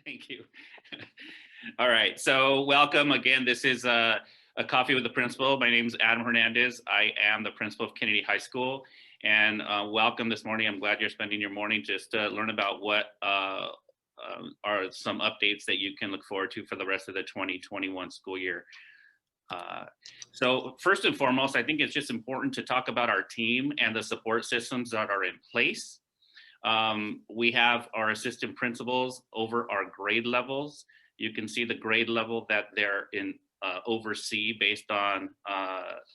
Thank you. All right, so welcome again. This is a Coffee with the Principal. My name is Adam Hernandez. I am the principal of Kennedy High School, and welcome this morning. I'm glad you're spending your morning just to learn about what are some updates that you can look forward to for the rest of the 2021 school year. So first and foremost, I think it's just important to talk about our team and the support systems that are in place. We have our assistant principals over our grade levels. You can see the grade level that they're in oversee based on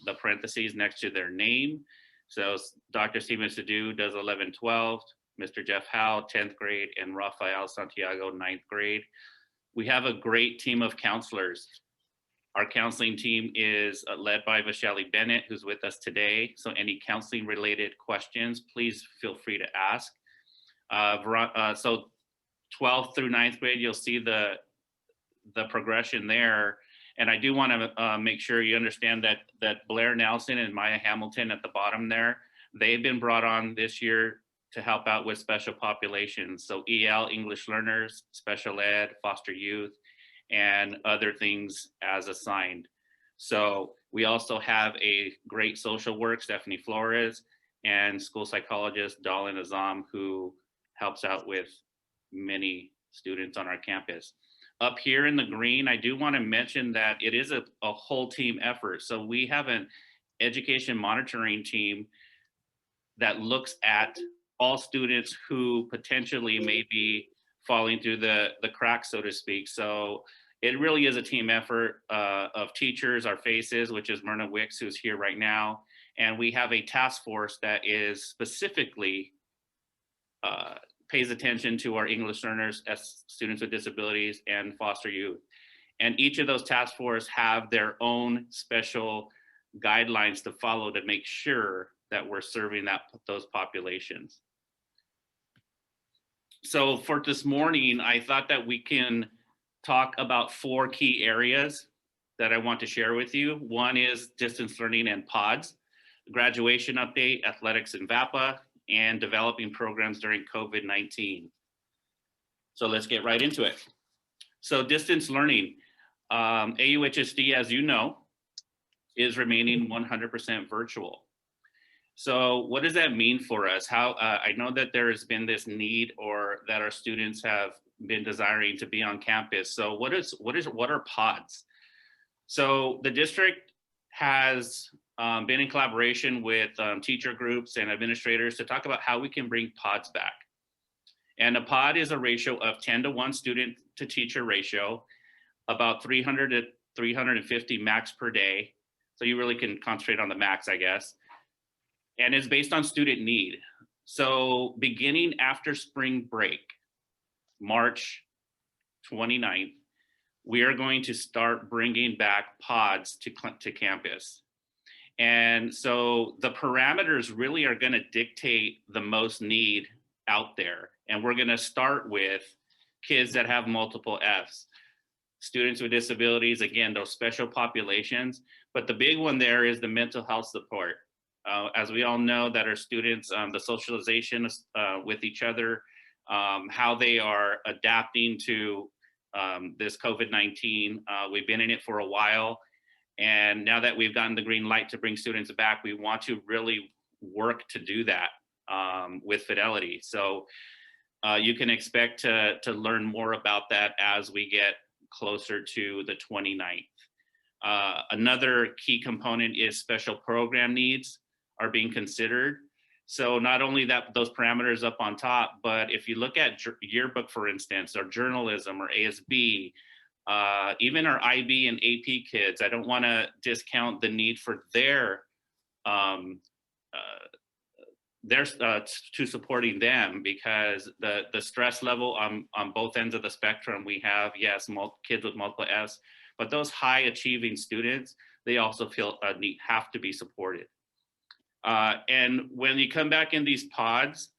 the parentheses next to their name. So Dr. Steven Sadu does 11-12, Mr. Jeff Howe, 10th grade, and Rafael Santiago, 9th grade. We have a great team of counselors. Our counseling team is led by Vishali Bennett, who's with us today. So any counseling related questions, please feel free to ask. So 12th through 9th grade, you'll see the progression there. And I do want to make sure you understand that Blair Nelson and Maya Hamilton at the bottom there, they've been brought on this year to help out with special populations. So EL, English learners, special ed, foster youth, and other things as assigned. So we also have a great social work, Stephanie Flores, and school psychologist, Dalin Azam, who helps out with many students on our campus. Up here in the green, I do want to mention that it is a whole team effort. So we have an education monitoring team that looks at all students who potentially may be falling through the cracks, so to speak. So it really is a team effort of teachers, our faces, which is Myrna Wicks, who's here right now. And we have a task force that is specifically pays attention to our English learners as students with disabilities and foster youth. And each of those task forces have their own special guidelines to follow to make sure that we're serving those populations. So for this morning, I thought that we can talk about 4 key areas that I want to share with you. One is distance learning and pods, graduation update, athletics and VAPA, and developing programs during COVID-19. So let's get right into it. So distance learning, AUHSD, as you know, is remaining 100% virtual. So what does that mean for us? I know that there has been this need, or that our students have been desiring to be on campus. So what are pods? So the district has been in collaboration with teacher groups and administrators to talk about how we can bring pods back. And a pod is a ratio of 10-to-1 student to teacher ratio, about 300 to 350 max per day. So you really can concentrate on the max, I guess. And it's based on student need. So beginning after spring break, March 29th, we are going to start bringing back pods to campus. And so the parameters really are going to dictate the most need out there. And we're going to start with kids that have multiple Fs, students with disabilities, again, those special populations. But the big one there is the mental health support. As we all know that our students, the socialization with each other, how they are adapting to this COVID-19. We've been in it for a while. And now that we've gotten the green light to bring students back, we want to really work to do that with fidelity. So you can expect to learn more about that as we get closer to the 29th. Another key component is special program needs are being considered. So not only that, those parameters up on top, but if you look at yearbook, for instance, or journalism or ASB, even our IB and AP kids, I don't want to discount the need for their to supporting them, because the stress level on both ends of the spectrum, we have, yes, kids with multiple Fs, but those high achieving students, they also feel have to be supported. And when you come back in these pods,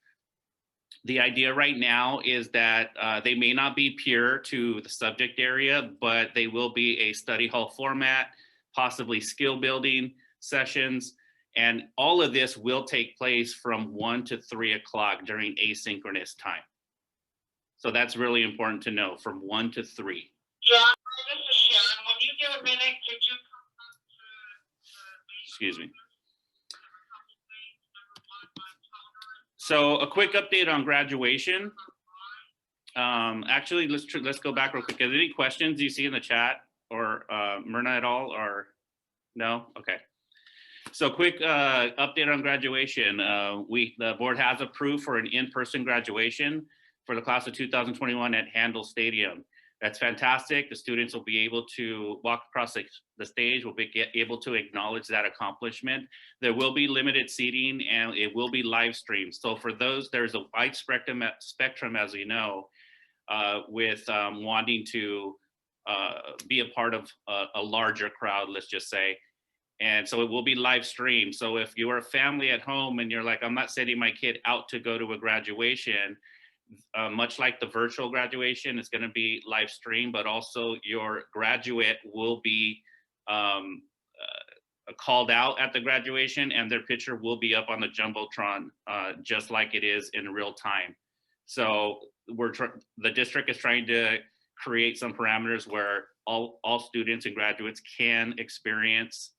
the idea right now is that they may not be pure to the subject area, but they will be a study hall format, possibly skill building sessions. And all of this will take place from 1 to 3 o'clock during asynchronous time. So that's really important to know, from 1 to 3. John, this is Sharon. When you get a minute, could you Excuse me. So a quick update on graduation. Actually, let's go back real quick. Are there any questions you see in the chat, or Myrna at all, or no? Okay. So quick update on graduation. The board has approved for an in-person graduation for the class of 2021 at Handel Stadium. That's fantastic. The students will be able to walk across the stage, will be able to acknowledge that accomplishment. There will be limited seating and it will be live streamed. So for those, there's a wide spectrum, as we know, with wanting to be a part of a larger crowd, let's just say. And so it will be live streamed. So if you're a family at home and you're like, I'm not sending my kid out to go to a graduation, much like the virtual graduation, it's going to be live streamed, but also your graduate will be called out at the graduation, and their picture will be up on the Jumbotron, just like it is in real time. So the district is trying to create some parameters where all students and graduates can experience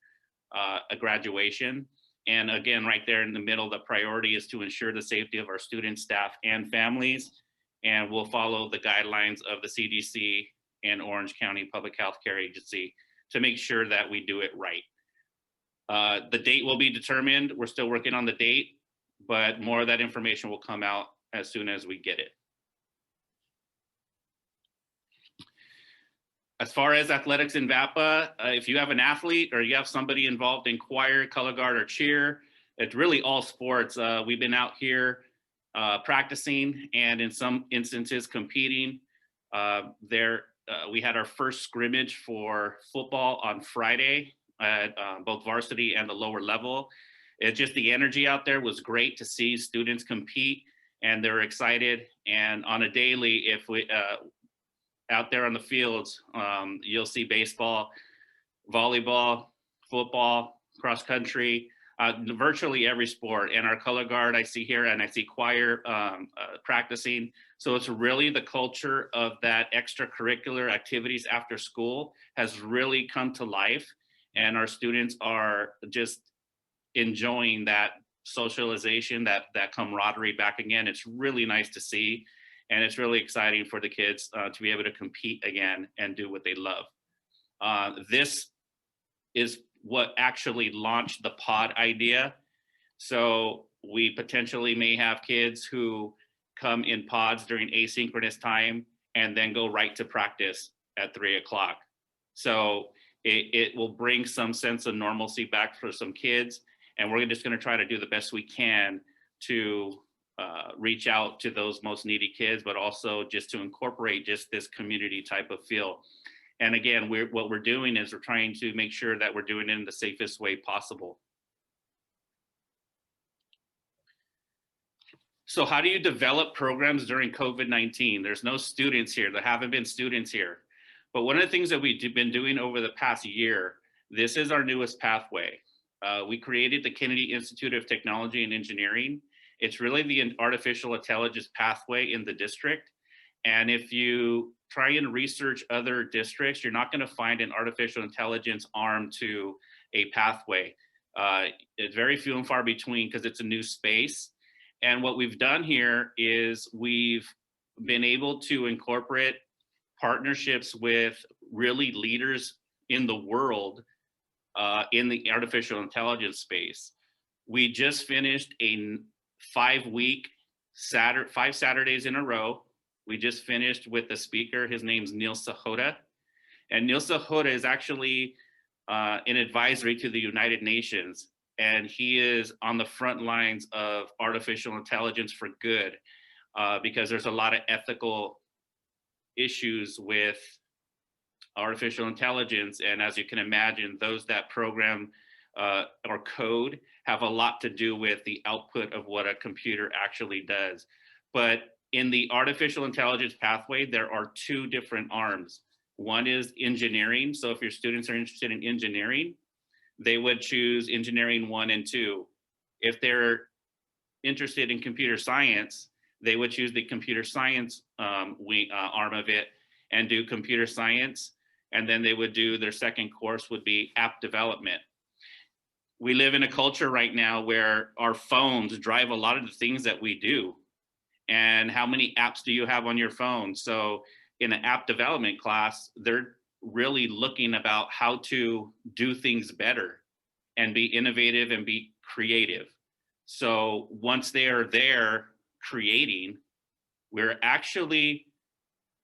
a graduation. And again, right there in the middle, the priority is to ensure the safety of our students, staff, and families. And we'll follow the guidelines of the CDC and Orange County Public Health Care Agency to make sure that we do it right. The date will be determined. We're still working on the date, but more of that information will come out as soon as we get it. As far as athletics in VAPA, if you have an athlete or you have somebody involved in choir, color guard, or cheer, it's really all sports. We've been out here practicing and in some instances competing. We had our first scrimmage for football on Friday at both varsity and the lower level. It's just the energy out there was great to see students compete, and they're excited. And on a daily, if we out there on the fields, you'll see baseball, volleyball, football, cross country, virtually every sport. And our color guard I see here, and I see choir practicing. So it's really the culture of that extracurricular activities after school has really come to life. And our students are just enjoying that socialization, that camaraderie back again. It's really nice to see. And it's really exciting for the kids to be able to compete again and do what they love. This is what actually launched the pod idea. So we potentially may have kids who come in pods during asynchronous time and then go right to practice at 3 o'clock. So it will bring some sense of normalcy back for some kids. And we're just gonna try to do the best we can to reach out to those most needy kids, but also just to incorporate just this community type of feel. And again, what we're doing is we're trying to make sure that we're doing it in the safest way possible. So how do you develop programs during COVID-19? There's no students here. There haven't been students here. But one of the things that we've been doing over the past year, this is our newest pathway. We created the Kennedy Institute of Technology and Engineering. It's really the artificial intelligence pathway in the district. And if you try and research other districts, you're not going to find an artificial intelligence arm to a pathway. It's very few and far between because it's a new space. And what we've done here is we've been able to incorporate partnerships with really leaders in the world in the artificial intelligence space. We just finished a 5-week, 5 Saturdays in a row. We just finished with the speaker. His name's Neil Sahota. And Neil Sahota is actually an advisory to the United Nations. And he is on the front lines of artificial intelligence for good, because there's a lot of ethical issues with artificial intelligence. And as you can imagine, those that program or code have a lot to do with the output of what a computer actually does. But in the artificial intelligence pathway, there are 2 different arms. One is engineering. So if your students are interested in engineering, they would choose engineering 1 and 2. If they're interested in computer science, they would choose the computer science arm of it and do computer science. And then they would do their second course would be app development. We live in a culture right now where our phones drive a lot of the things that we do. And how many apps do you have on your phone? So in an app development class, they're really looking about how to do things better and be innovative and be creative. So once they are there creating, we're actually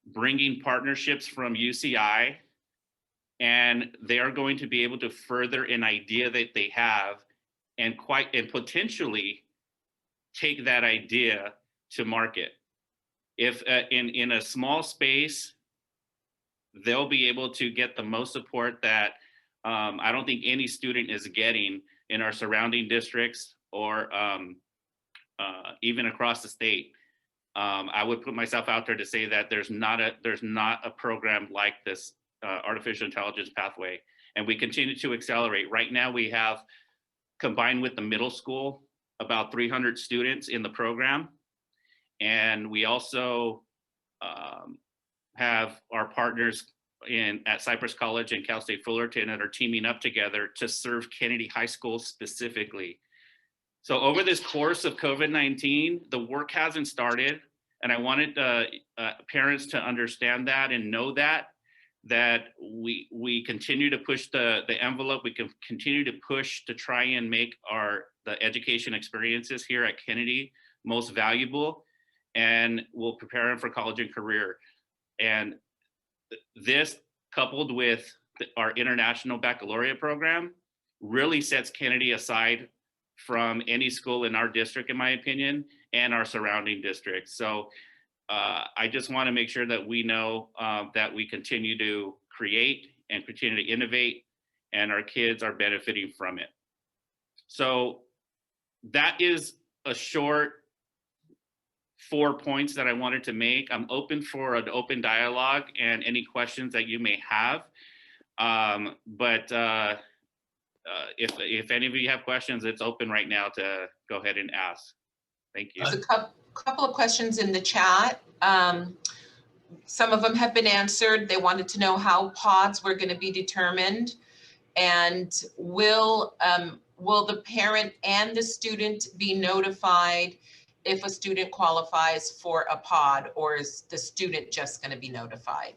bringing partnerships from UCI, and they are going to be able to further an idea that they have and potentially take that idea to market. If in a small space, they'll be able to get the most support that I don't think any student is getting in our surrounding districts or even across the state. I would put myself out there to say that there's not a program like this artificial intelligence pathway, and we continue to accelerate. Right now, we have combined with the middle school about 300 students in the program, and we also have our partners at Cyprus College and Cal State Fullerton that are teaming up together to serve Kennedy High School specifically. So over this course of COVID-19, the work hasn't started, and I wanted parents to understand that and know that we continue to push the envelope. We can continue to push to try and make the education experiences here at Kennedy most valuable, and we'll prepare them for college and career. And this, coupled with our international baccalaureate program, really sets Kennedy aside from any school in our district, in my opinion, and our surrounding districts. So I just want to make sure that we know that we continue to create and continue to innovate, and our kids are benefiting from it. So that is a short 4 points that I wanted to make. I'm open for an open dialogue and any questions that you may have. If any of you have questions, it's open right now to go ahead and ask. Thank you. There's a couple of questions in the chat. Some of them have been answered. They wanted to know how pods were going to be determined, and will the parent and the student be notified if a student qualifies for a pod, or is the student just going to be notified?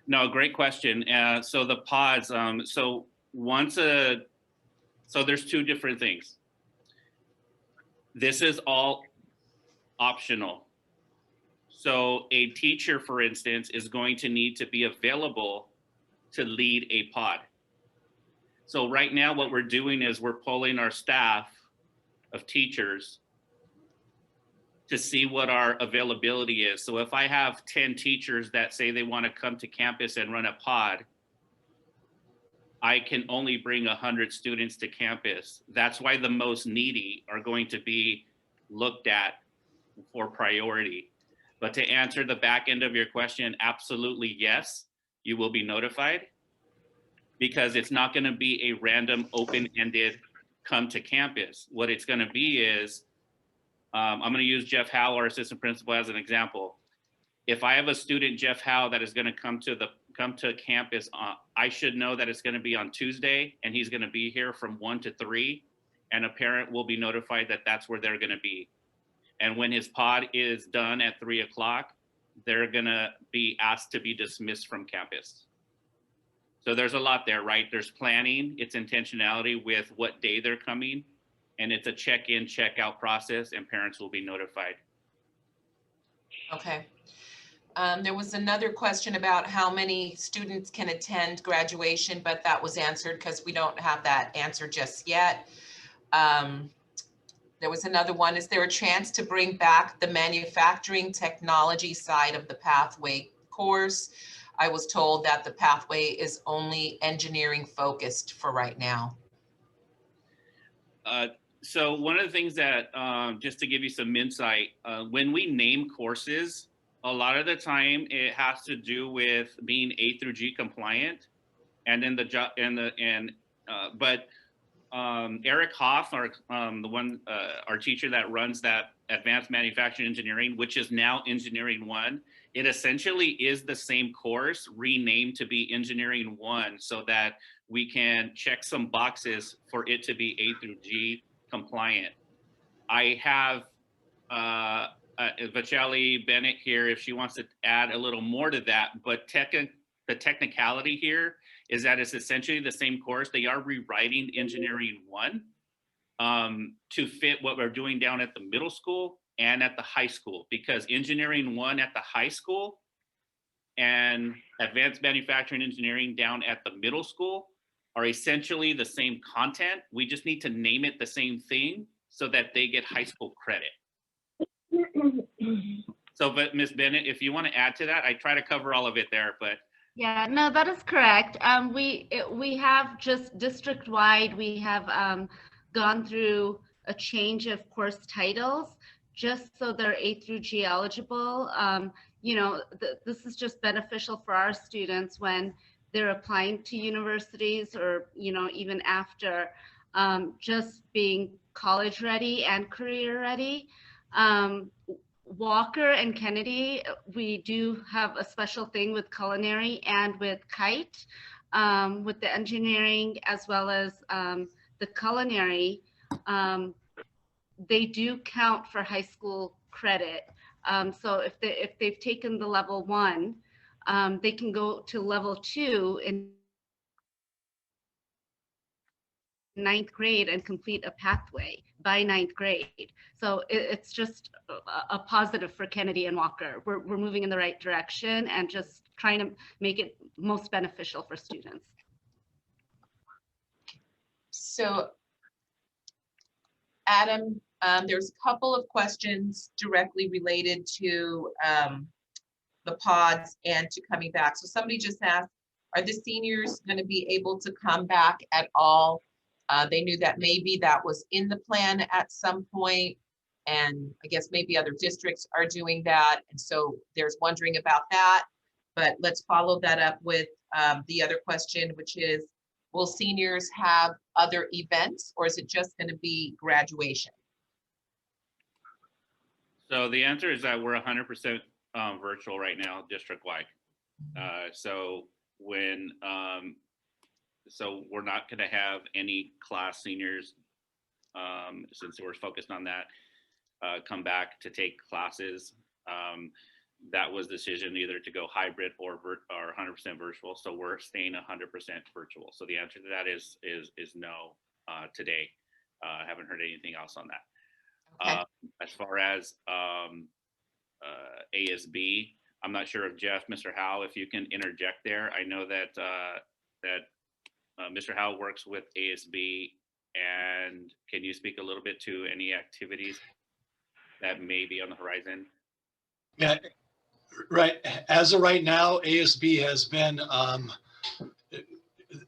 No, great question. So the pods, so there's two different things. This is all optional. So a teacher, for instance, is going to need to be available to lead a pod. So right now what we're doing is we're polling our staff of teachers to see what our availability is. So if I have 10 teachers that say they want to come to campus and run a pod, I can only bring 100 students to campus. That's why the most needy are going to be looked at for priority. But to answer the back end of your question, absolutely yes, you will be notified, because it's not going to be a random open-ended come to campus. What it's going to be is, I'm going to use Jeff Howe, our assistant principal, as an example. If I have a student, Jeff Howe, that is going to come to campus, I should know that it's going to be on Tuesday, and he's going to be here from 1 to 3, and a parent will be notified that that's where they're going to be. And when his pod is done at 3 o'clock, they're going to be asked to be dismissed from campus. So there's a lot there, right? There's planning, it's intentionality with what day they're coming, and it's a check-in, check-out process, and parents will be notified. Okay. There was another question about how many students can attend graduation, but that was answered because we don't have that answer just yet. There was another one. Is there a chance to bring back the manufacturing technology side of the pathway course? I was told that the pathway is only engineering focused for right now. So one of the things that, just to give you some insight, when we name courses, a lot of the time it has to do with being A through G compliant, and then Eric Hoff, our teacher that runs that advanced manufacturing engineering, which is now engineering 1. It essentially is the same course renamed to be engineering 1 so that we can check some boxes for it to be A through G compliant. I have Vachali Bennett here if she wants to add a little more to that, but the technicality here is that it's essentially the same course. They are rewriting engineering 1 to fit what we're doing down at the middle school and at the high school, because engineering 1 at the high school and advanced manufacturing engineering down at the middle school are essentially the same content. We just need to name it the same thing so that they get high school credit. So, but Ms. Bennett, if you want to add to that, I try to cover all of it there, but. Yeah, no, that is correct. We have just district-wide, we have gone through a change of course titles just so they're A through G eligible. You know, this is just beneficial for our students when they're applying to universities or, you know, even after, just being college ready and career ready. Walker and Kennedy, we do have a special thing with culinary and with kite, with the engineering as well as the culinary. They do count for high school credit. So if they've taken the level 1, they can go to level 2 in 9th grade and complete a pathway by 9th grade. So it's just a positive for Kennedy and Walker. We're moving in the right direction and just trying to make it most beneficial for students. So Adam, there's a couple of questions directly related to the pods and to coming back. So somebody just asked, are the seniors going to be able to come back at all? They knew that maybe that was in the plan at some point, and I guess maybe other districts are doing that. And so there's wondering about that, but let's follow that up with the other question, which is, will seniors have other events or is it just going to be graduation? So the answer is that we're 100% virtual right now, district-wide. So when, so we're not going to have any class seniors, since we're focused on that, come back to take classes. That was the decision either to go hybrid or 100% virtual. So we're staying 100% virtual. So the answer to that is no today. I haven't heard anything else on that. Okay. As far as ASB, I'm not sure if Jeff, Mr. Howe, if you can interject there. I know that Mr. Howe works with ASB, and can you speak a little bit to any activities that may be on the horizon? Yeah, right. As of right now, ASB has been,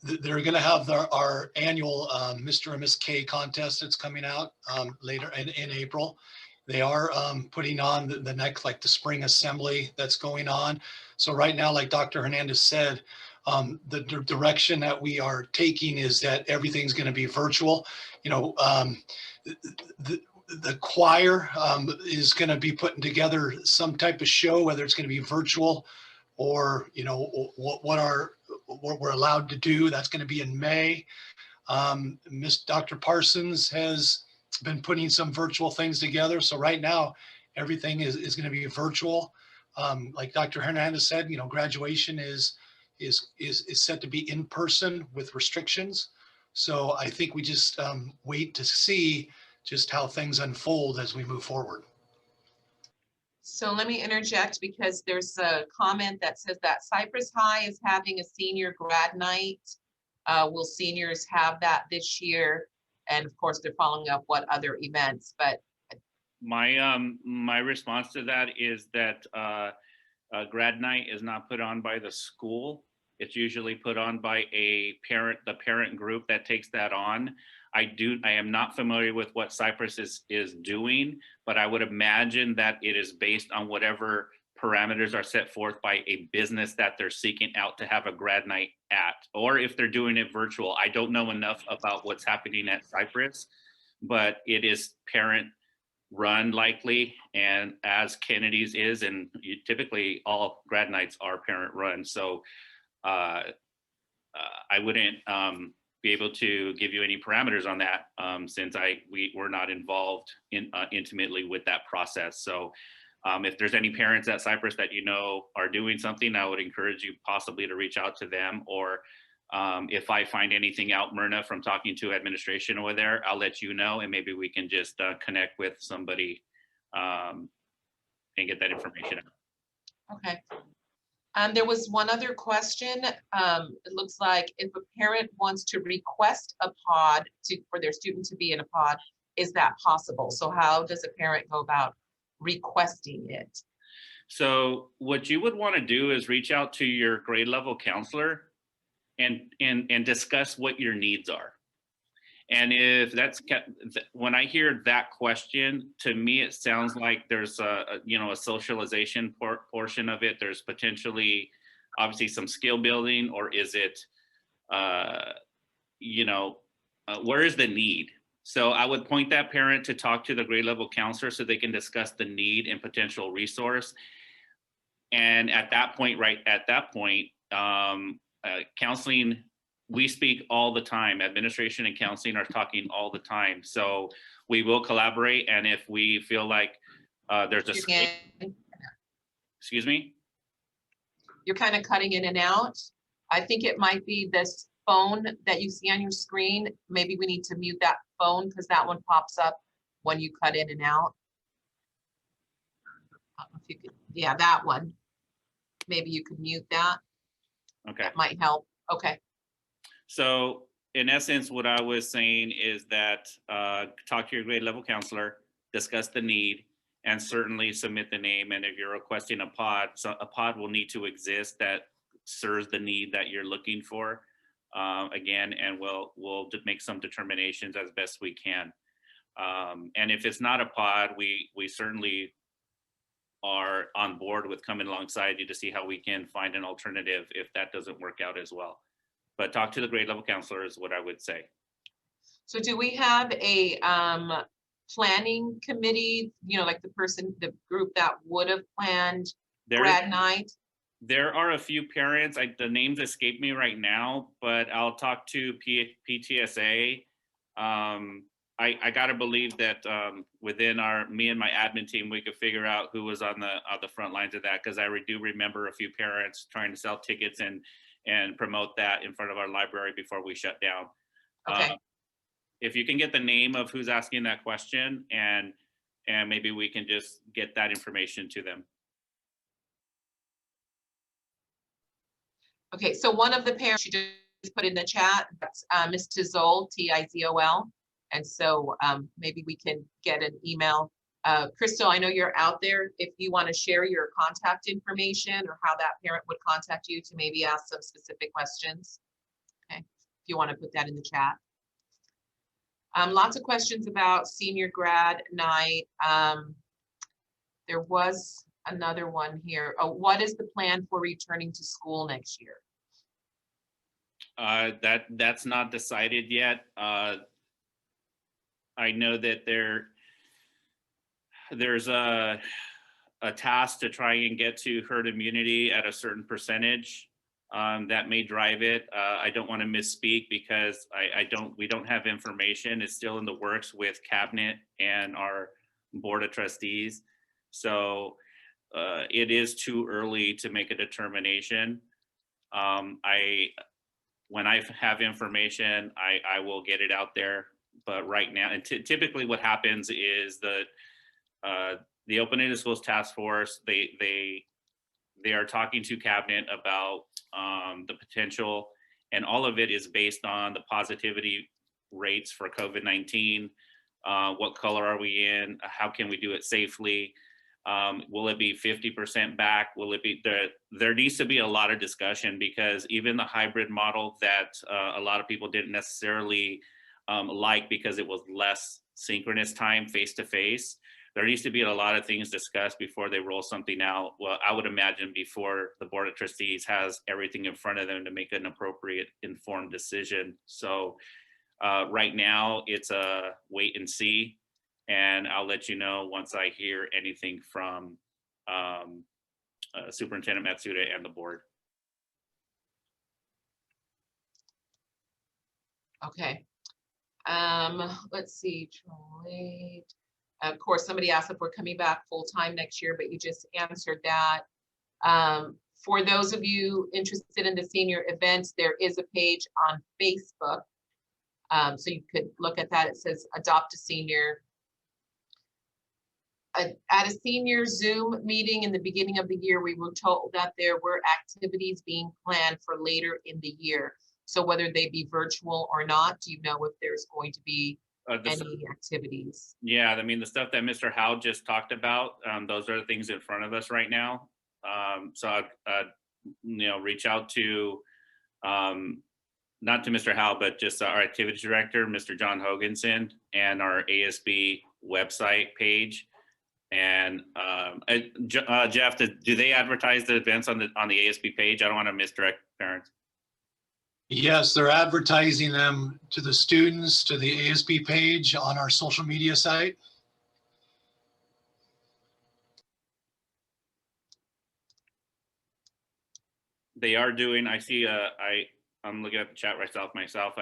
they're going to have our annual Mr. and Miss K contest that's coming out later in April. They are putting on the next, like the spring assembly that's going on. So right now, like Dr. Hernandez said, the direction that we are taking is that everything's going to be virtual. You know, the choir is going to be putting together some type of show, whether it's going to be virtual or, you know, what we're allowed to do. That's going to be in May. Miss Dr. Parsons has been putting some virtual things together. So right now, everything is going to be virtual. Like Dr. Hernandez said, you know, graduation is set to be in person with restrictions. So I think we just wait to see just how things unfold as we move forward. So let me interject because there's a comment that says that Cyprus High is having a senior grad night. Will seniors have that this year? And of course, they're following up what other events, but. My response to that is that grad night is not put on by the school. It's usually put on by the parent group that takes that on. I am not familiar with what Cyprus is doing, but I would imagine that it is based on whatever parameters are set forth by a business that they're seeking out to have a grad night at, or if they're doing it virtual. I don't know enough about what's happening at Cyprus, but it is parent run likely, and as Kennedy's is, and typically all grad nights are parent run. So I wouldn't be able to give you any parameters on that since we're not involved intimately with that process. So if there's any parents at Cyprus that you know are doing something, I would encourage you possibly to reach out to them. Or if I find anything out, Myrna, from talking to administration over there, I'll let you know, and maybe we can just connect with somebody and get that information out. Okay. There was one other question. It looks like if a parent wants to request a pod for their student to be in a pod, is that possible? So how does a parent go about requesting it? So what you would want to do is reach out to your grade level counselor and discuss what your needs are. And if that's, when I hear that question, to me, it sounds like there's a socialization portion of it. There's potentially, obviously, some skill building, or is it, where is the need? So I would point that parent to talk to the grade level counselor so they can discuss the need and potential resource. And at that point, counseling, we speak all the time. Administration and counseling are talking all the time. So we will collaborate. And if we feel like there's a, excuse me? You're kind of cutting in and out. I think it might be this phone that you see on your screen. Maybe we need to mute that phone because that one pops up when you cut in and out. I don't know if you could, yeah, that one. Maybe you could mute that. Okay. That might help. Okay. So in essence, what I was saying is that talk to your grade level counselor, discuss the need, and certainly submit the name. And if you're requesting a pod, so a pod will need to exist that serves the need that you're looking for. Again, and we'll make some determinations as best we can. And if it's not a pod, we certainly are on board with coming alongside you to see how we can find an alternative if that doesn't work out as well. But talk to the grade level counselor is what I would say. So do we have a planning committee, like the group that would have planned grad night? There are a few parents, the names escape me right now, but I'll talk to PTSA. I gotta believe that within me and my admin team, we could figure out who was on the front lines of that, because I do remember a few parents trying to sell tickets and promote that in front of our library before we shut down. Okay. If you can get the name of who's asking that question, and maybe we can just get that information to them. Okay, so one of the parents you just put in the chat, that's Ms. Tizol, Tizol. And so maybe we can get an email. Crystal, I know you're out there. If you want to share your contact information or how that parent would contact you to maybe ask some specific questions. Okay, if you want to put that in the chat. Lots of questions about senior grad night. There was another one here. Oh, what is the plan for returning to school next year? That's not decided yet. I know that there's a task to try and get to herd immunity at a certain percentage that may drive it. I don't want to misspeak because we don't have information. It's still in the works with cabinet and our board of trustees. So it is too early to make a determination. When I have information, I will get it out there. But right now, and typically what happens is the Open Schools Task Force, they are talking to cabinet about the potential, and all of it is based on the positivity rates for COVID-19. What color are we in? How can we do it safely? Will it be 50% back? Will it be there needs to be a lot of discussion, because even the hybrid model that a lot of people didn't necessarily like because it was less synchronous time face-to-face, there needs to be a lot of things discussed before they roll something out. Well, I would imagine before the board of trustees has everything in front of them to make an appropriate informed decision. So right now it's a wait and see. and I'll let you know once I hear anything from Superintendent Matsuda and the board. Okay. Let's see, Troy. Of course, somebody asked if we're coming back full-time next year, but you just answered that. For those of you interested in the senior events, there is a page on Facebook. So you could look at that. It says Adopt a Senior. At a senior Zoom meeting in the beginning of the year, we were told that there were activities being planned for later in the year. So whether they be virtual or not, do you know if there's going to be any activities? Yeah, I mean, the stuff that Mr. Howe just talked about, those are the things in front of us right now. So I'd reach out to, not to Mr. Howe, but just our activities director, Mr. John Hoganson, and our ASB website page. And Jeff, do they advertise the events on the ASB page? I don't want to misdirect parents. Yes, they're advertising them to the students, to the ASB page on our social media site. They are doing, I see, I'm looking at the chat myself.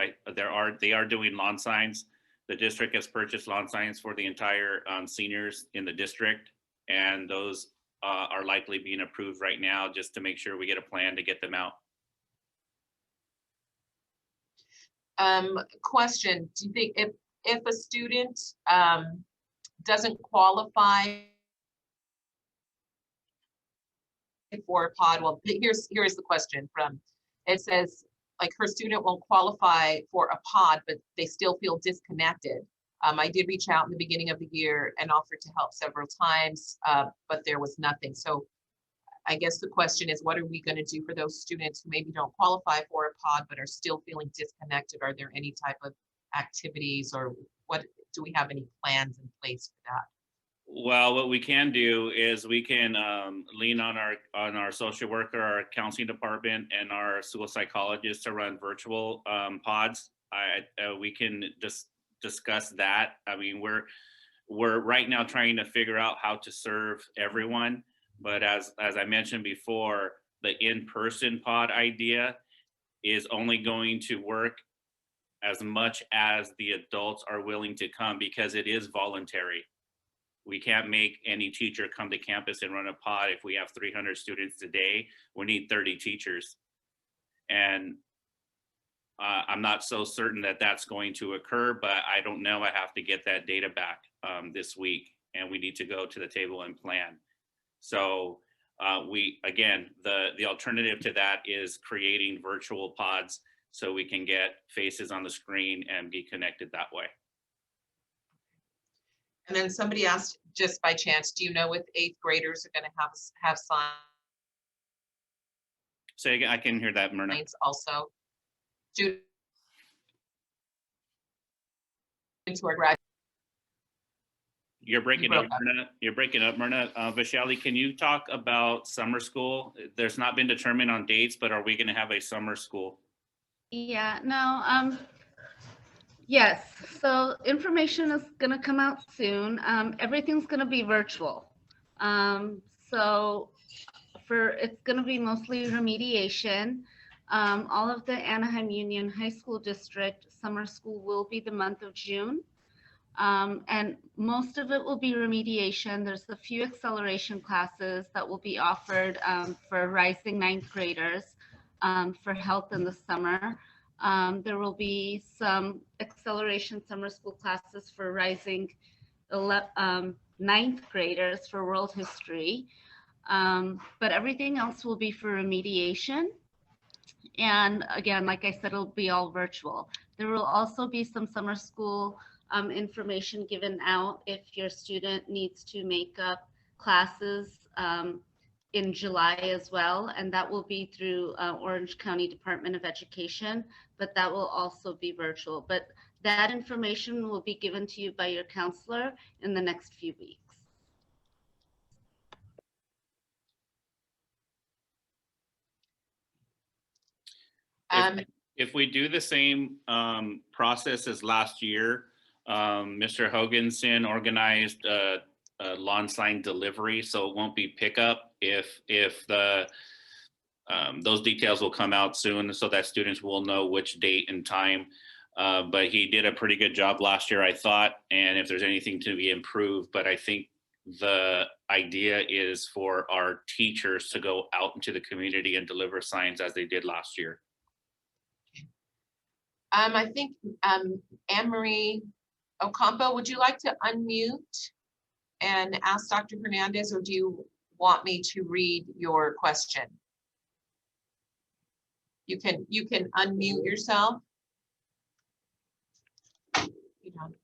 They are doing lawn signs. The district has purchased lawn signs for the entire seniors in the district, and those are likely being approved right now just to make sure we get a plan to get them out. Question, do you think if a student doesn't qualify for a pod, well, here's the question from, it says, like, her student won't qualify for a pod, but they still feel disconnected. I did reach out in the beginning of the year and offered to help several times, but there was nothing. So I guess the question is, what are we going to do for those students who maybe don't qualify for a pod, but are still feeling disconnected? Are there any type of activities, or what, do we have any plans in place for that? Well, what we can do is we can lean on our social worker, our counseling department, and our school psychologist to run virtual pods. We can just discuss that. I mean, we're right now trying to figure out how to serve everyone. But as I mentioned before, the in-person pod idea is only going to work as much as the adults are willing to come, because it is voluntary. We can't make any teacher come to campus and run a pod. If we have 300 students today, we need 30 teachers. And I'm not so certain that that's going to occur, but I don't know. I have to get that data back this week, and we need to go to the table and plan. So the alternative to that is creating virtual pods so we can get faces on the screen and be connected that way. And then somebody asked, just by chance, do you know if 8th graders are going to have signs? So I can hear that, Myrna. Also, students who are graduating. You're breaking up, Myrna. You're breaking up, Myrna. Vaishali, can you talk about summer school? There's not been determined on dates, but are we going to have a summer school? Yeah, no, yes, so information is going to come out soon. Everything's going to be virtual. So it's going to be mostly remediation. All of the Anaheim Union High School District summer school will be the month of June. And most of it will be remediation. There's a few acceleration classes that will be offered for rising 9th graders for health in the summer. There will be some acceleration summer school classes for rising 9th graders for world history. But everything else will be for remediation. And again, like I said, it'll be all virtual. There will also be some summer school information given out if your student needs to make up classes in July as well, and that will be through Orange County Department of Education, but that will also be virtual. But that information will be given to you by your counselor in the next few weeks. If we do the same process as last year, Mr. Hoganson organized a lawn sign delivery, so it won't be pickup. If the those details will come out soon, so that students will know which date and time. But he did a pretty good job last year, I thought. And if there's anything to be improved, but I think the idea is for our teachers to go out into the community and deliver signs as they did last year. I think Anne Marie Ocampo, would you like to unmute and ask Dr. Hernandez, or do you want me to read your question? You can unmute yourself. You don't.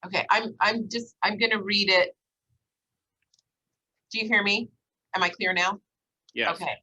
Okay, I'm gonna read it. Do you hear me? Am I clear now? Yes. Okay.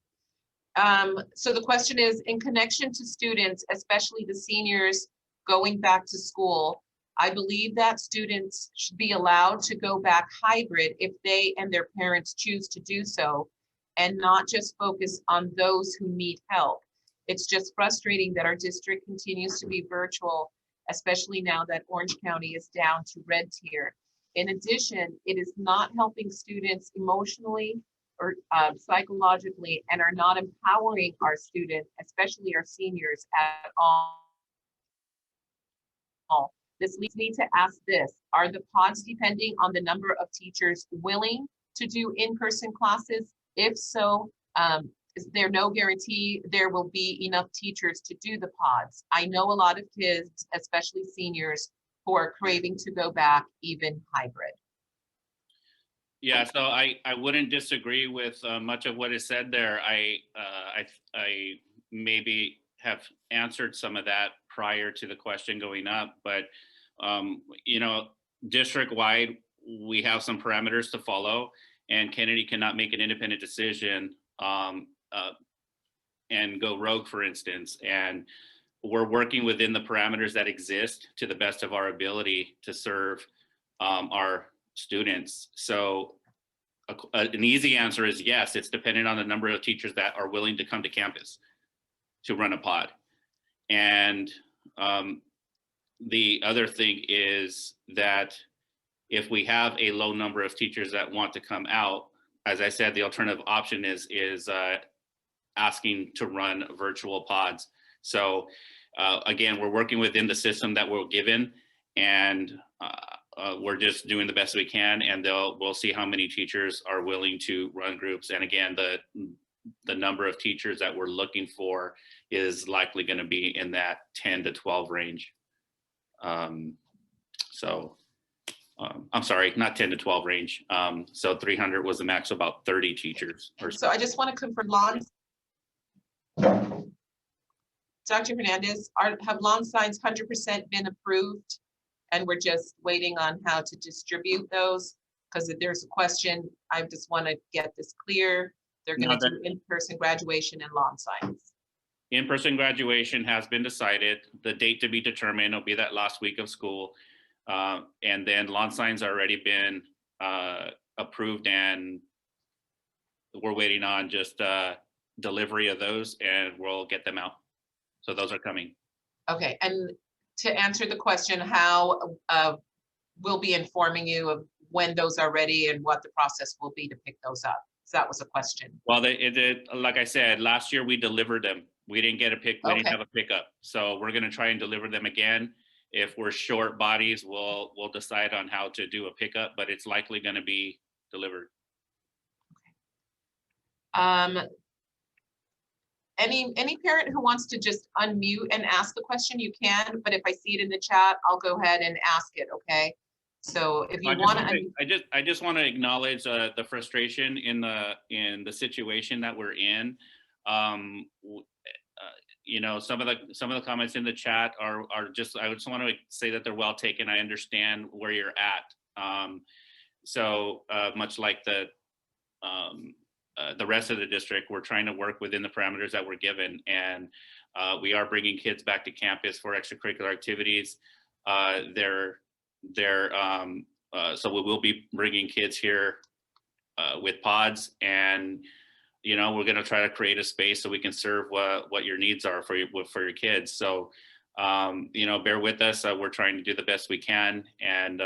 So the question is, in connection to students, especially the seniors going back to school, I believe that students should be allowed to go back hybrid if they and their parents choose to do so, and not just focus on those who need help. It's just frustrating that our district continues to be virtual, especially now that Orange County is down to red tier. In addition, it is not helping students emotionally or psychologically, and are not empowering our students, especially our seniors, at all. This leads me to ask this: are the pods depending on the number of teachers willing to do in-person classes? If so, is there no guarantee there will be enough teachers to do the pods? I know a lot of kids, especially seniors, who are craving to go back even hybrid. Yeah, so I wouldn't disagree with much of what is said there. I maybe have answered some of that prior to the question going up, but you know, district-wide, we have some parameters to follow, and Kennedy cannot make an independent decision and go rogue, for instance. And we're working within the parameters that exist to the best of our ability to serve our students. So an easy answer is yes, it's dependent on the number of teachers that are willing to come to campus to run a pod. And the other thing is that if we have a low number of teachers that want to come out, as I said, the alternative option is asking to run virtual pods. So again, we're working within the system that we're given, and we're just doing the best we can, and we'll see how many teachers are willing to run groups. And again, the number of teachers that we're looking for is likely going to be in that 10 to 12 range. I'm sorry, not 10 to 12 range. So 300 was the max, about 30 teachers. So I just want to confirm, Dr. Hernandez, have lawn signs 100% been approved? And we're just waiting on how to distribute those? Because if there's a question, I just want to get this clear. They're going to do in-person graduation and lawn signs. In-person graduation has been decided. The date to be determined will be that last week of school. And then lawn signs already been approved, and we're waiting on just delivery of those, and we'll get them out. So those are coming. Okay. And to answer the question, how we'll be informing you of when those are ready and what the process will be to pick those up. So that was a question. Well, like I said, last year we delivered them. We didn't get a pick. We didn't have a pickup. So we're going to try and deliver them again. If we're short bodies, we'll decide on how to do a pickup, but it's likely going to be delivered. Okay. Any parent who wants to just unmute and ask the question, you can, but if I see it in the chat, I'll go ahead and ask it, okay? So if you want to, I just want to acknowledge the frustration in the situation that we're in. You know, some of the comments in the chat are just, I just want to say that they're well taken. I understand where you're at. So much like the rest of the district, we're trying to work within the parameters that we're given, and we are bringing kids back to campus for extracurricular activities. So we will be bringing kids here with pods, and you know, we're going to try to create a space so we can serve what your needs are for your kids. So you know, bear with us. We're trying to do the best we can. And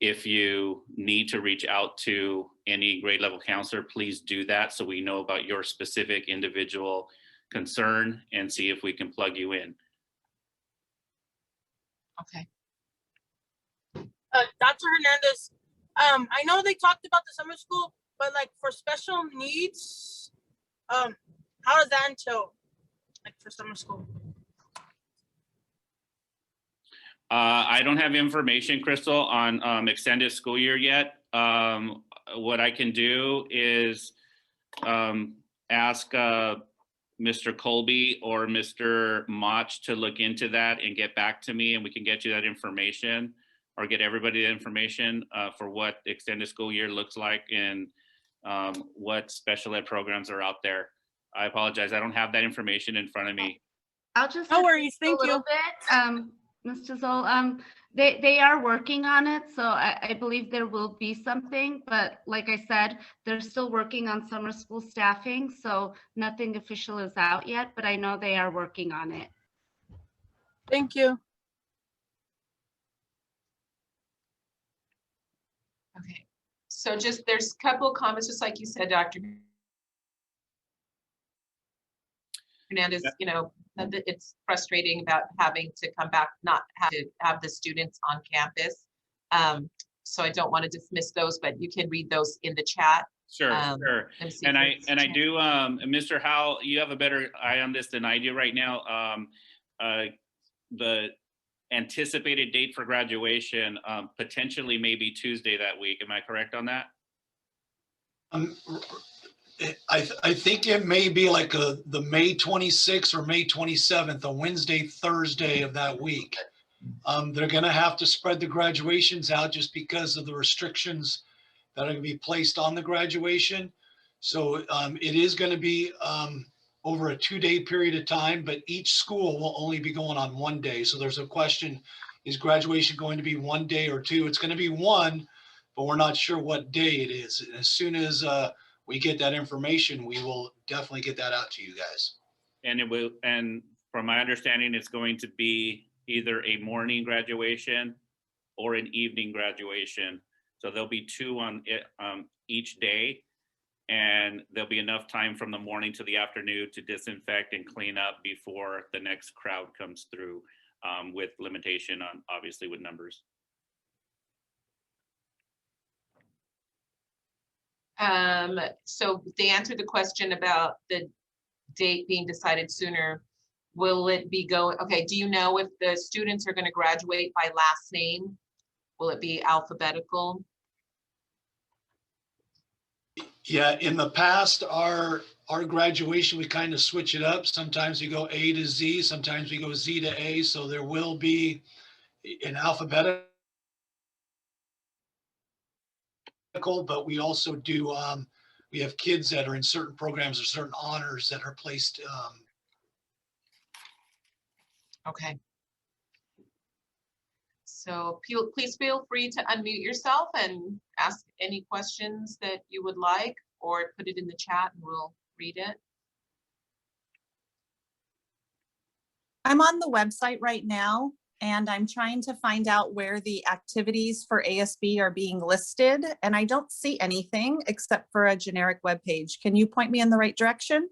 if you need to reach out to any grade level counselor, please do that so we know about your specific individual concern and see if we can plug you in. Okay. Dr. Hernandez, I know they talked about the summer school, but like for special needs, how does that entail, like for summer school? I don't have information, Crystal, on extended school year yet. What I can do is ask Mr. Colby or Mr. Mach to look into that and get back to me, and we can get you that information, or get everybody the information for what extended school year looks like and what special ed programs are out there. I apologize, I don't have that information in front of me. I'll just No assist worries, thank a little you. bit, Mr. Zoll. They are working on it, so I believe there will be something, but like I said, they're still working on summer school staffing, so nothing official is out yet, but I know they are working on it. Thank you. Okay. So just, there's a couple of comments, just like you said, Dr. Hernandez, you know, that it's frustrating about having to come back, not have to have the students on campus. So I don't want to dismiss those, but you can read those in the chat. Sure, sure. And see And if I there's- do, Mr. Howell, you have a better eye on this than I do right now. The anticipated date for graduation potentially may be Tuesday that week. Am I correct on that? I think it may be like the May 26th or May 27th, a Wednesday, Thursday of that week. They're going to have to spread the graduations out just because of the restrictions that are going to be placed on the graduation. So it is going to be over a 2-day period of time, but each school will only be going on 1 day. So there's a question, is graduation going to be 1 day or 2? It's going to be 1, but we're not sure what day it is. And as soon as we get that information, we will definitely get that out to you guys. And it will, and from my understanding, it's going to be either a morning graduation or an evening graduation. So there'll be 2 on each day, and there'll be enough time from the morning to the afternoon to disinfect and clean up before the next crowd comes through, with limitation on, obviously, with numbers. So they answered the question about the date being decided sooner. Will it be going, okay, do you know if the students are going to graduate by last name? Will it be alphabetical? Yeah, in the past, our graduation, we kind of switch it up. Sometimes we go A to Z, sometimes we go Z to A. So there will be an alphabetical, but we also do, we have kids that are in certain programs or certain honors that are placed. Okay. So please feel free to unmute yourself and ask any questions that you would like, or put it in the chat and we'll read it. I'm on the website right now, and I'm trying to find out where the activities for ASB are being listed, and I don't see anything except for a generic web page. Can you point me in the right direction?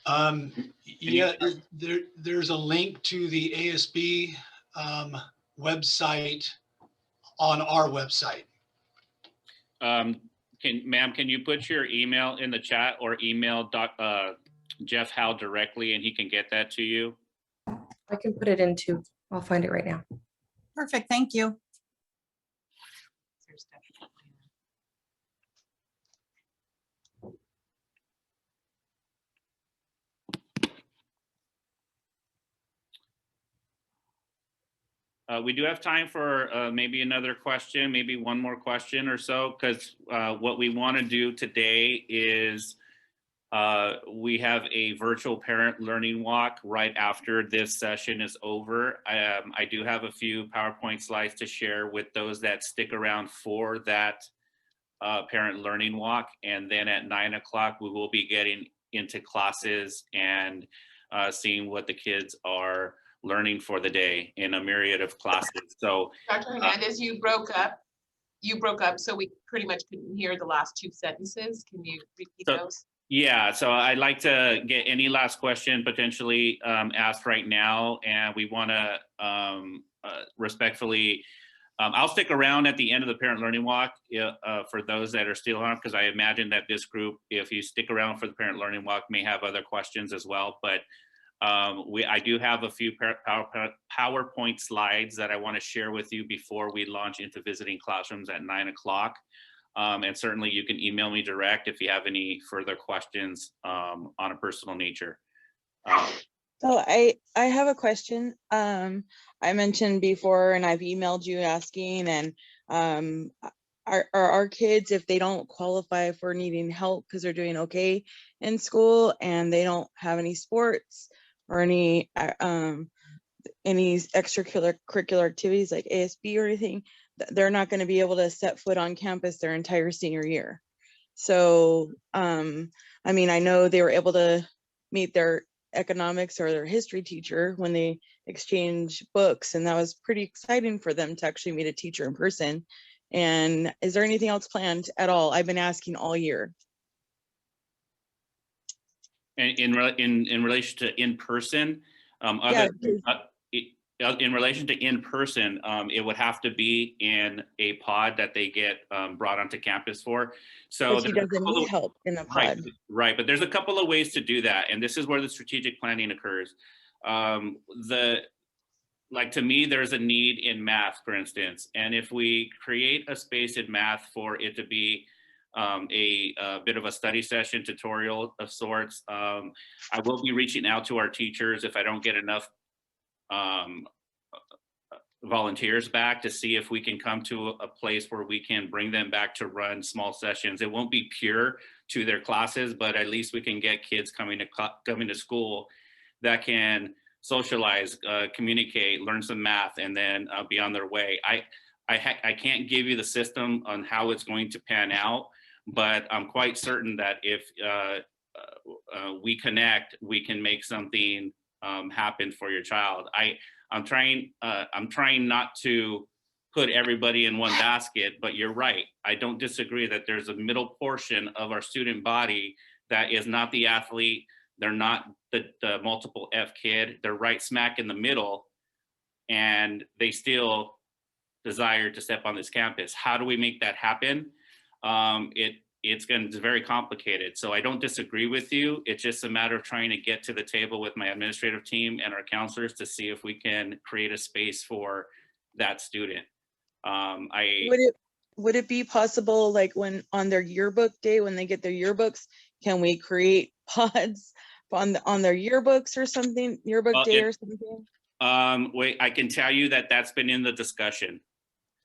Yeah, there's a link to the ASB website on our website. Ma'am, can you put your email in the chat, or email Jeff Howe directly, and he can get that to you? I can put it into, I'll find it right now. Perfect, thank you. There's definitely- We do have time for maybe another question, maybe one more question or so, because what we want to do today is we have a virtual parent learning walk right after this session is over. I do have a few PowerPoint slides to share with those that stick around for that parent learning walk. And then at 9 o'clock, we will be getting into classes and seeing what the kids are learning for the day in a myriad of classes. So Dr. Hernandez, you broke up. So we pretty much couldn't hear the last two sentences. Can you repeat So- those? yeah, so I'd like to get any last question potentially asked right now, and we want to respectfully, I'll stick around at the end of the parent learning walk for those that are still on, because I imagine that this group, if you stick around for the parent learning walk, may have other questions as well. But I do have a few PowerPoint slides that I want to share with you before we launch into visiting classrooms at 9 o'clock. And certainly you can email me direct if you have any further questions on a personal nature. So I have a question. I mentioned before, and I've emailed you asking, and are our kids, if they don't qualify for needing help because they're doing okay in school and they don't have any sports or any extracurricular activities like ASB or anything, they're not going to be able to set foot on campus their entire senior year. So, I mean, I know they were able to meet their economics or their history teacher when they exchange books, and that was pretty exciting for them to actually meet a teacher in person. And is there anything else planned at all? I've been asking all year. And in relation to in person, in relation to in person, it would have to be in a pod that they get brought onto campus for. So But he doesn't need help in a pod. Right, but there's a couple of ways to do that, and this is where the strategic planning occurs. Like, to me, there's a need in math, for instance, and if we create a space in math for it to be a bit of a study session tutorial of sorts, I will be reaching out to our teachers if I don't get enough volunteers back to see if we can come to a place where we can bring them back to run small sessions. It won't be pure to their classes, but at least we can get kids coming to school that can socialize, communicate, learn some math, and then be on their way. I can't give you the system on how it's going to pan out, but I'm quite certain that if we connect, we can make something happen for your child. I'm trying not to put everybody in one basket, but you're right. I don't disagree that there's a middle portion of our student body that is not the athlete. They're not the multiple F kid. They're right smack in the middle, and they still desire to step on this campus. How do we make that happen? It's very complicated. So I don't disagree with you. It's just a matter of trying to get to the table with my administrative team and our counselors to see if we can create a space for that student. Would it be possible, like, when on their yearbook day, when they get their yearbooks, can we create pods on their yearbooks or something, yearbook day or something? Wait, I can tell you that that's been in the discussion.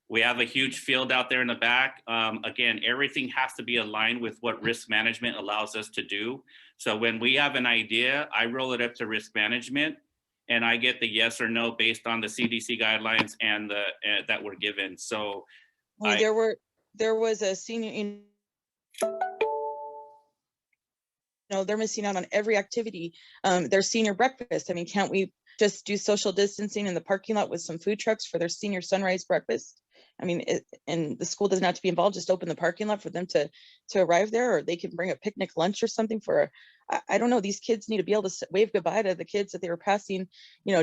We have a huge field out there in the back. Again, everything has to be aligned with what risk management allows us to do. So when we have an idea, I roll it up to risk management, and I get the yes or no based on the CDC guidelines and that we're given. So well, there was a senior, they're missing out on every activity. Their senior breakfast. I mean, can't we just do social distancing in the parking lot with some food trucks for their senior sunrise breakfast? I mean, and the school doesn't have to be involved, just open the parking lot for them to arrive there, or they can bring a picnic lunch or something for, I don't know, these kids need to be able to wave goodbye to the kids that they were passing,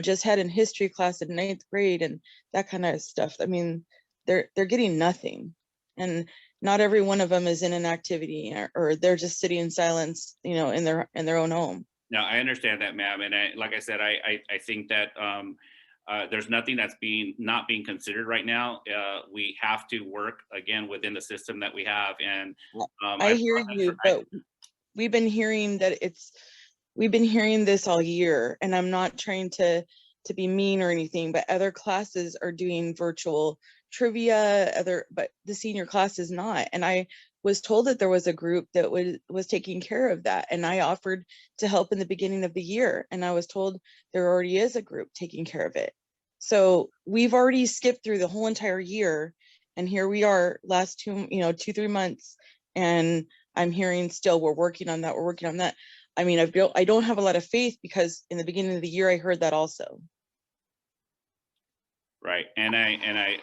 just had in history class in 9th grade and that kind of stuff. I mean, they're getting nothing. And not every one of them is in an activity, or they're just sitting in silence, in their own home. No, I understand that, ma'am. And like I said, I think that there's nothing that's not being considered right now. We have to work again within the system that we have. And I hear you, but we've been hearing this all year, and I'm not trying to be mean or anything, but other classes are doing virtual trivia, but the senior class is not. And I was told that there was a group that was taking care of that, and I offered to help in the beginning of the year, and I was told there already is a group taking care of it. So we've already skipped through the whole entire year, and here we are last 2-3 months, and I'm hearing still we're working on that. I mean, I don't have a lot of faith because in the beginning of the year, I heard that also. Right. And I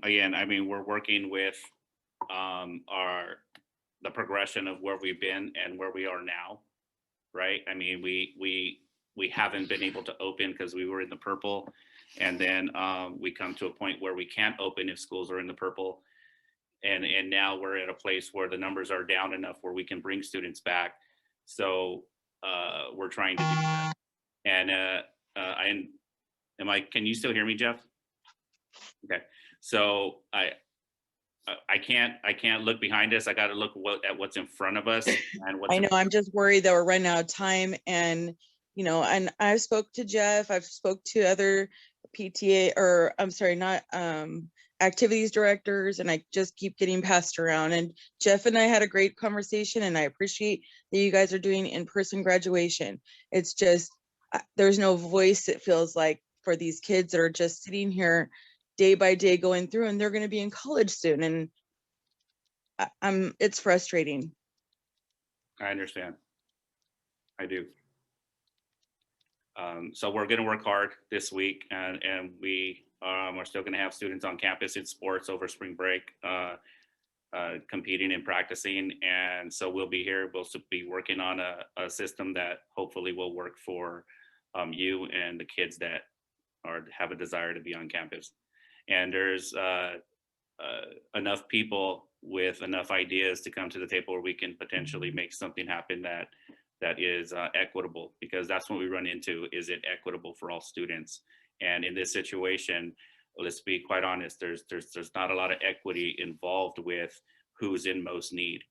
again, I mean, we're working with the progression of where we've been and where we are now. Right. I mean, we haven't been able to open because we were in the purple. And then we come to a point where we can't open if schools are in the purple. And now we're at a place where the numbers are down enough where we can bring students back. So we're trying to do that. And can you still hear me, Jeff? Okay. So I can't look behind us. I got to look at what's in front of us. And I know, I'm just worried that we're running out of time. And, you know, and I've spoke to Jeff, I've spoke to other PTA, or I'm sorry, not activities directors, and I just keep getting passed around. And Jeff and I had a great conversation, and I appreciate that you guys are doing in-person graduation. It's just, there's no voice, it feels like, for these kids that are just sitting here day by day going through, and they're going to be in college soon. And it's frustrating. I understand. I do. So we're going to work hard this week, and we are still going to have students on campus in sports over spring break, competing and practicing. And so we'll be here. We'll be working on a system that hopefully will work for you and the kids that have a desire to be on campus. And there's enough people with enough ideas to come to the table where we can potentially make something happen that is equitable, because that's what we run into. Is it equitable for all students? And in this situation, let's be quite honest, there's not a lot of equity involved with who's in most need.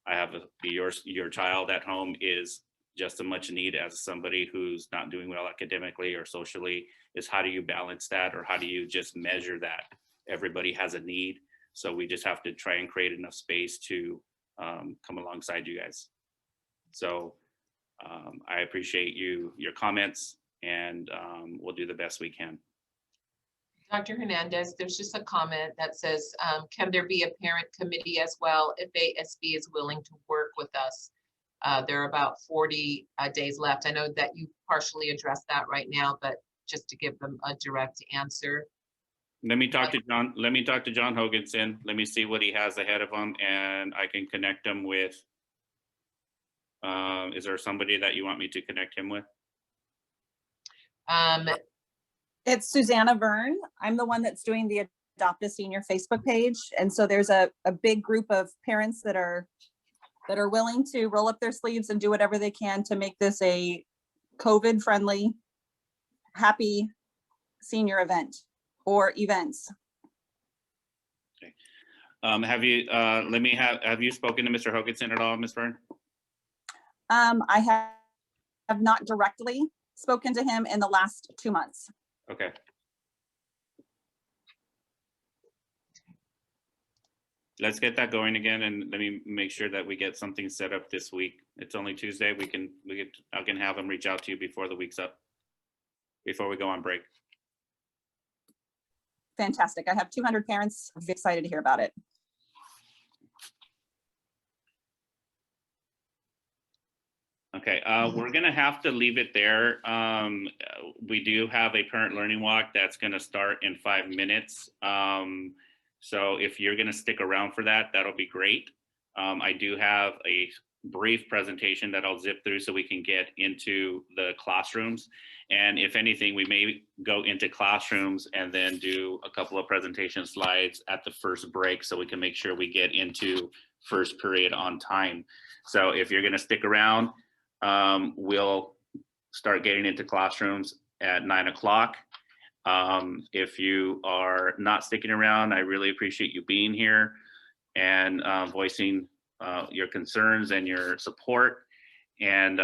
I have your child at home is just as much need as somebody who's not doing well academically or socially. Is how do you balance that, or how do you just measure that? Everybody has a need, so we just have to try and create enough space to come alongside you guys. So I appreciate your comments, and we'll do the best we can. Dr. Hernandez, there's just a comment that says, can there be a parent committee as well if ASB is willing to work with us? There are about 40 days left. I know that you partially addressed that right now, but just to give them a direct answer. Let me talk to John. Let me talk to John Hoganson. Let me see what he has ahead of him, and I can connect him with. Is there somebody that you want me to connect him with? It's Susanna Verne. I'm the one that's doing the Adopt a Senior Facebook page. And so there's a big group of parents that are willing to roll up their sleeves and do whatever they can to make this a COVID-friendly, happy senior event or events. Okay. Have you spoken to Mr. Hoganson at all, Ms. Verne? I have not directly spoken to him in the last 2 months. Okay. Let's get that going again, and let me make sure that we get something set up this week. It's only Tuesday. I can have them reach out to you before the week's up, before we go on break. Fantastic. I have 200 parents. I'm excited to hear about it. Okay, we're gonna have to leave it there. We do have a parent learning walk that's gonna start in 5 minutes. So if you're gonna stick around for that, that'll be great. I do have a brief presentation that I'll zip through so we can get into the classrooms. And if anything, we may go into classrooms and then do a couple of presentation slides at the first break so we can make sure we get into first period on time. So if you're gonna stick around, we'll start getting into classrooms at 9 o'clock. If you are not sticking around, I really appreciate you being here and voicing your concerns and your support. And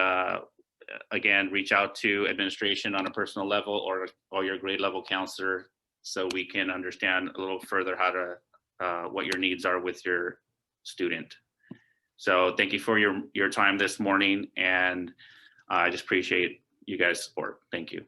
again, reach out to administration on a personal level or your grade level counselor so we can understand a little further how to what your needs are with your student. So thank you for your time this morning, and I just appreciate you guys' support. Thank you.